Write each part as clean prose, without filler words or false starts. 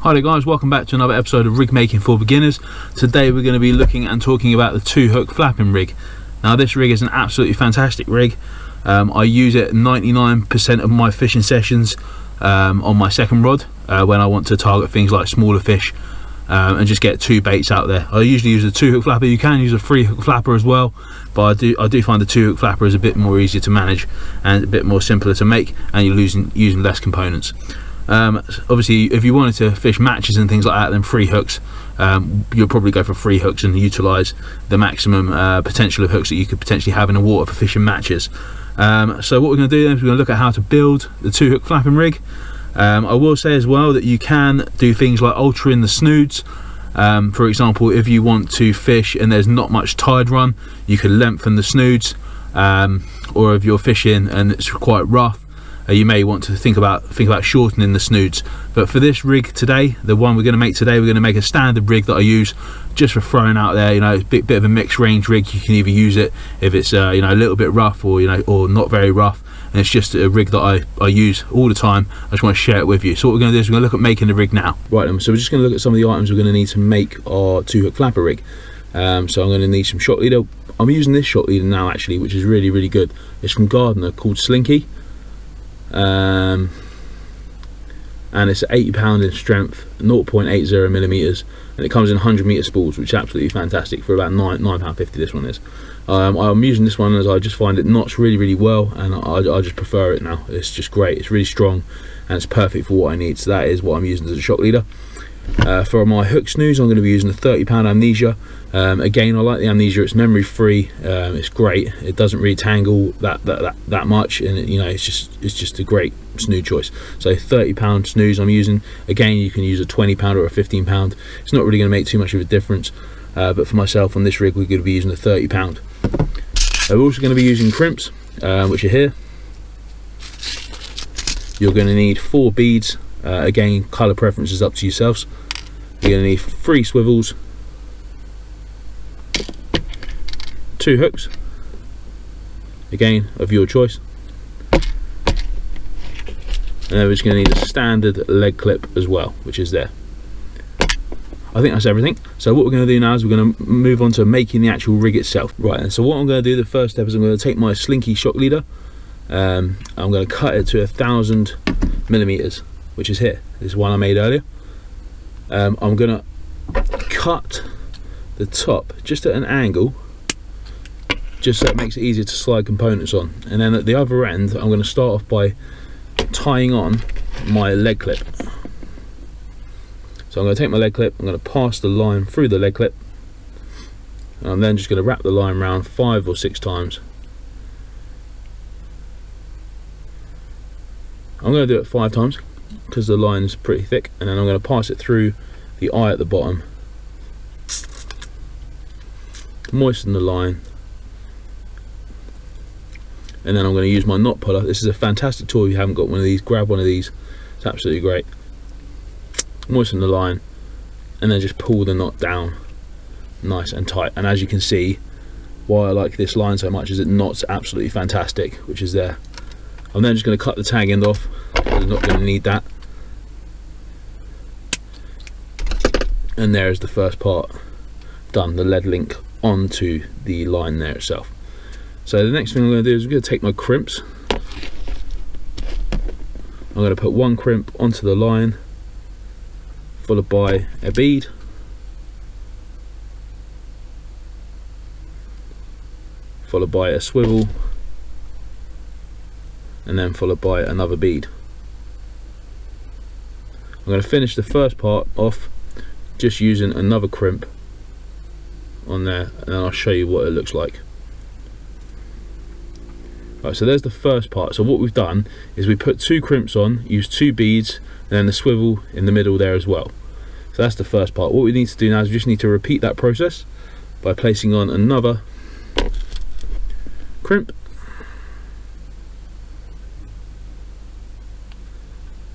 Hi there guys, welcome back to another episode of Rig Making for Beginners. Today we're going to be looking and talking about the 2-hook flapping rig. Now this rig is an absolutely fantastic rig. I use it 99% of my fishing sessions on my second rod when I want to target things like smaller fish and just get 2 baits out there. I usually use a 2-hook flapper. You can use a 3-hook flapper as well, but I do find the 2-hook flapper is a bit more easier to manage and a bit more simpler to make, and you're using less components. Obviously if you wanted to fish matches and things like that, then 3 hooks, you'll probably go for 3 hooks and utilize the maximum potential of hooks that you could potentially have in the water for fishing matches. So what we're going to do then is we're going to look at how to build the 2-hook flapping rig. I will say as well that you can do things like altering the snoods. For example, if you want to fish and there's not much tide run, you can lengthen the snoods, or if you're fishing and it's quite rough, you may want to think about shortening the snoods. But for this rig today, the one we're going to make today, we're going to make a standard rig that I use just for throwing out there. You know, a bit of a mixed range rig. You can either use it if it's you know, a little bit rough, or or not very rough, and it's just a rig that I use all the time. I just want to share it with you. So what we're going to do is we're going to look at making the rig now. Right then, so we're just going to look at some of the items we're going to need to make our 2-hook flapper rig. So I'm going to need some shot leader. I'm using this shot leader now actually, which is really good. It's from Gardner, called Slinky. And it's 80 pound in strength, 0.80 millimeters, and it comes in 100 meter spools, which is absolutely fantastic for about £9.50. This one is. I'm using this one as I just find it knots really well, and I just prefer it now. It's just great. It's really strong and it's perfect for what I need. So that is what I'm using as a shock leader. For my hook snooze, I'm going to be using a 30 pound amnesia. Again, I like the amnesia. It's memory free. It's great. It doesn't really tangle that much, and you know, it's just a great snooze choice. So 30 pound snooze I'm using. Again, you can use a 20 pound or a 15 pound. It's not really going to make too much of a difference, but for myself on this rig, we're going to be using a 30 pound. We're also going to be using crimps, which are here. You're going to need 4 beads. Again, colour preference is up to yourselves. You're going to need 3 swivels, 2 hooks, again of your choice, and then we're just going to need a standard leg clip as well, which is there. I think that's everything. So what we're going to do now is we're going to move on to making the actual rig itself. Right, and so what I'm going to do, the first step is I'm going to take my Slinky shock leader. I'm going to cut it to 1000 millimeters, which is here. This is one I made earlier. I'm going to cut the top just at an angle, just so it makes it easier to slide components on. And then at the other end, I'm going to start off by tying on my leg clip. So I'm going to take my leg clip, I'm going to pass the line through the leg clip, and I'm then just going to wrap the line around 5 or 6 times. I'm going to do it 5 times because the line is pretty thick, and then I'm going to pass it through the eye at the bottom, moisten the line, and then I'm going to use my knot puller. This is a fantastic tool. If you haven't got one of these, grab one of these. It's absolutely great. Moisten the line, and then just pull the knot down nice and tight. And as you can see, why I like this line so much is it knots absolutely fantastic, which is there. I'm then just going to cut the tag end off. I'm not going to need that. And there is the first part done, the lead link onto the line there itself. So the next thing I'm going to do is I'm going to take my crimps. I'm going to put 1 crimp onto the line, followed by a bead, followed by a swivel, and then followed by another bead. I'm going to finish the first part off just using another crimp on there, and then I'll show you what it looks like. Right, so there's the first part. So what we've done is we put 2 crimps on, used 2 beads, and then the swivel in the middle there as well. So that's the first part. What we need to do now is we just need to repeat that process by placing on another crimp.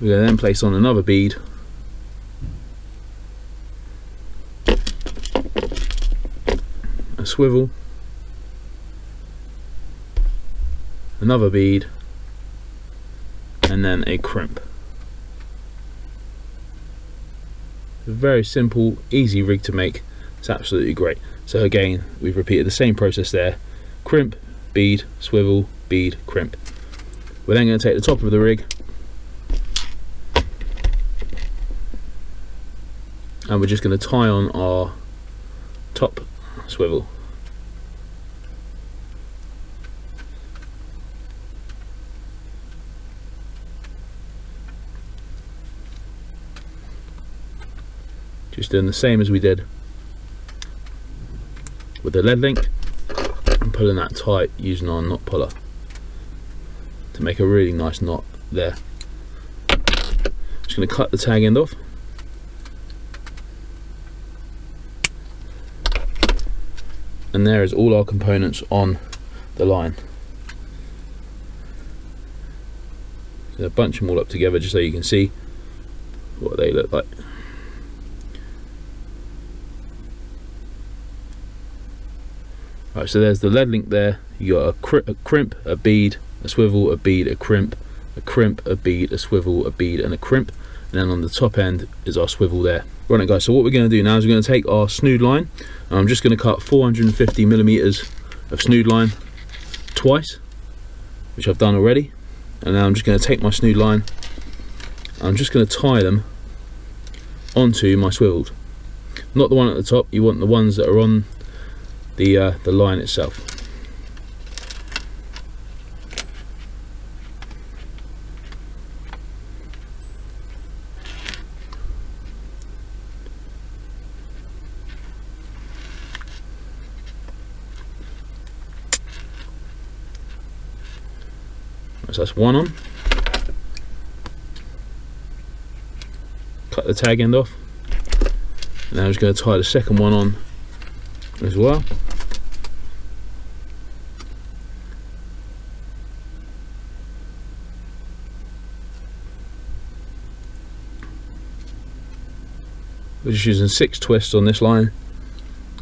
We're going to then place on another bead, a swivel, another bead, and then a crimp. A very simple, easy rig to make. It's absolutely great. So again, we've repeated the same process there. Crimp, bead, swivel, bead, crimp. We're then going to take the top of the rig and we're just going to tie on our top swivel. Just doing the same as we did with the lead link and pulling that tight using our knot puller to make a really nice knot there. Just going to cut the tag end off. And there is all our components on the line. So bunch them all up together just so you can see what they look like. Right, so there's the lead link there. You got a crimp, a bead, a swivel, a bead, a crimp, a bead, a swivel, a bead, and a crimp. And then on the top end is our swivel there. Right guys, so what we're going to do now is we're going to take our snood line, and I'm just going to cut 450mm of snood line twice, which I've done already. And now I'm just going to take my snood line, and I'm just going to tie them onto my swivels. Not the one at the top, you want the ones that are on the line itself. So that's one on. Cut the tag end off. And now I'm just going to tie the second one on as well. We're just using 6 twists on this line,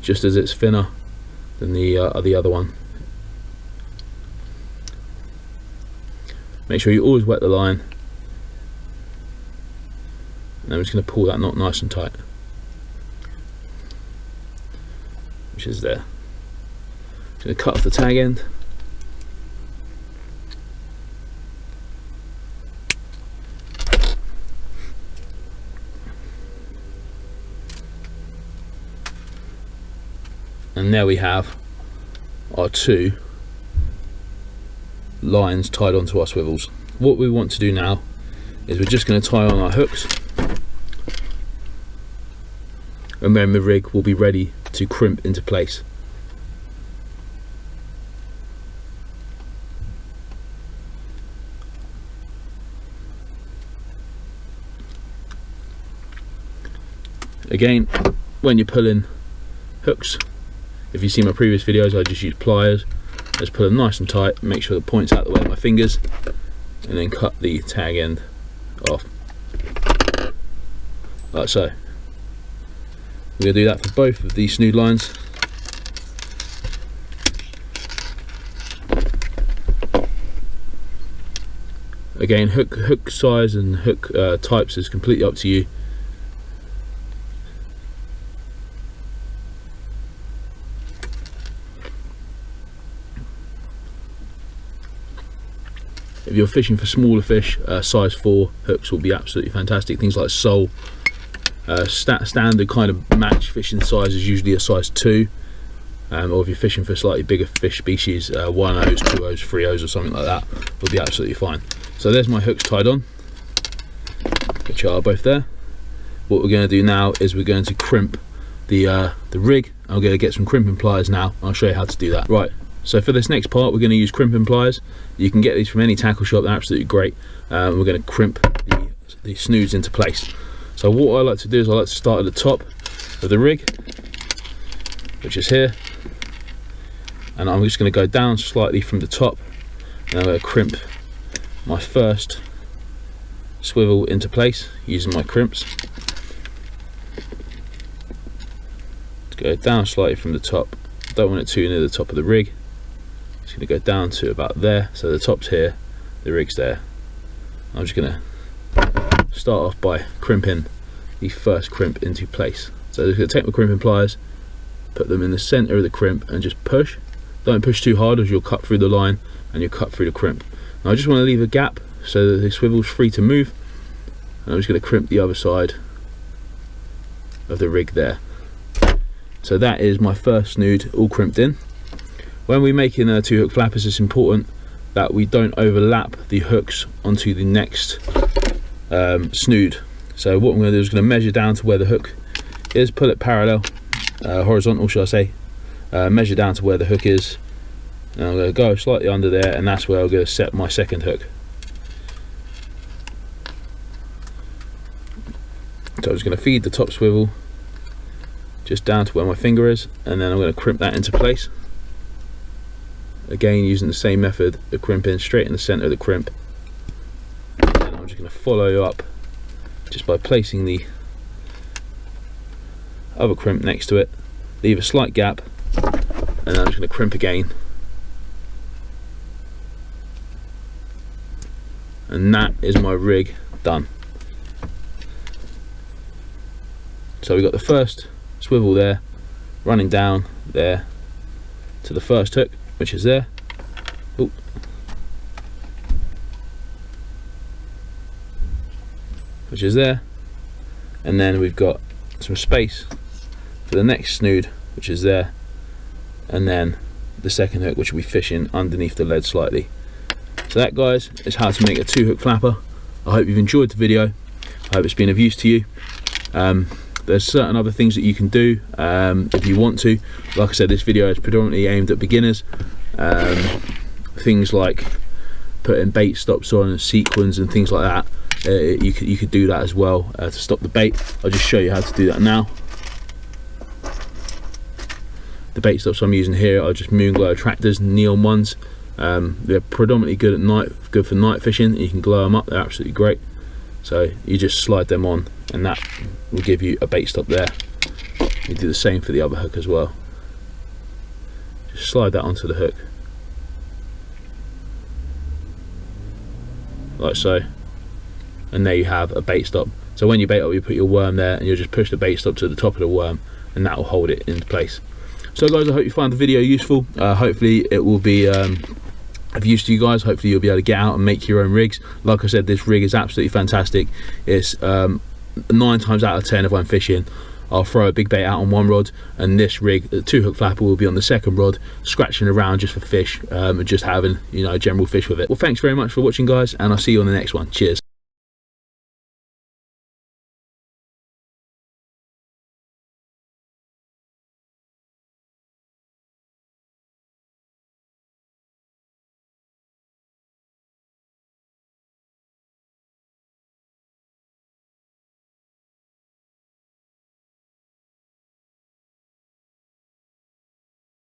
just as it's thinner than the other one. Make sure you always wet the line. And I'm just going to pull that knot nice and tight, which is there. I'm going to cut off the tag end. And there we have our 2 lines tied onto our swivels. What we want to do now is we're just going to tie on our hooks, and then the rig will be ready to crimp into place. Again, when you're pulling hooks, if you see my previous videos, I just use pliers. Just pull them nice and tight, make sure the point's out the way of my fingers, and then cut the tag end off, like so. We're going to do that for both of these snood lines. Again, hook size and hook types is completely up to you. If you're fishing for smaller fish, size 4 hooks will be absolutely fantastic. Things like sole, standard kind of match fishing size is usually a size 2, or if you're fishing for slightly bigger fish species, 1/0s, 2/0s, 3/0s or something like that will be absolutely fine. So there's my hooks tied on, which are both there. What we're going to do now is we're going to crimp the rig. I'm going to get some crimping pliers now. I'll show you how to do that. Right. So for this next part, we're going to use crimping pliers. You can get these from any tackle shop, they're absolutely great. We're going to crimp the snoods into place. So what I like to do is I like to start at the top of the rig, which is here, and I'm just going to go down slightly from the top, and I'm going to crimp my first swivel into place using my crimps. To go down slightly from the top, don't want it too near the top of the rig. It's going to go down to about there, so the top's here, the rig's there. I'm just going to start off by crimping the first crimp into place. So I'm just going to take my crimping pliers, put them in the center of the crimp and just push. Don't push too hard, as you'll cut through the line and you'll cut through the crimp. Now I just want to leave a gap so that the swivel's free to move, and I'm just going to crimp the other side of the rig there. So that is my first snood all crimped in. When we're making 2 hook flappers, it's important that we don't overlap the hooks onto the next snood. So what I'm going to do is going to measure down to where the hook is, pull it parallel, horizontal should I say, measure down to where the hook is, and I'm going to go slightly under there, and that's where I'm going to set my second hook. So I'm just going to feed the top swivel just down to where my finger is, and then I'm going to crimp that into place. Again, using the same method of crimping, straight in the center of the crimp. And I'm just going to follow up just by placing the other crimp next to it, leave a slight gap, and then I'm just going to crimp again. And that is my rig done. So we've got the first swivel there, running down there to the first hook, which is there. Ooh. Which is there. And then we've got some space for the next snood, which is there. And then the second hook, which will be fishing underneath the lead slightly. So that, guys, is how to make a 2 hook flapper. I hope you've enjoyed the video. I hope it's been of use to you. There's certain other things that you can do if you want to. Like I said, this video is predominantly aimed at beginners. Things like putting bait stops on and sequins and things like that. You could do that as well to stop the bait. I'll just show you how to do that now. The bait stops I'm using here are just moon glow attractors, neon ones. They're predominantly good at night, good for night fishing. You can glow them up, they're absolutely great. So you just slide them on, and that will give you a bait stop there. You do the same for the other hook as well. Just slide that onto the hook, like so, and there you have a bait stop. So when you bait up, you put your worm there, and you'll just push the bait stop to the top of the worm, and that will hold it in place. So guys, I hope you find the video useful. Hopefully it will be of use to you guys. Hopefully you'll be able to get out and make your own rigs. Like I said, this rig is absolutely fantastic. It's 9 times out of 10 if I'm fishing, I'll throw a big bait out on one rod, and this rig, the 2 hook flapper, will be on the second rod, scratching around just for fish, and just having, you know, a general fish with it. Well, thanks very much for watching, guys, and I'll see you on the next one. Cheers.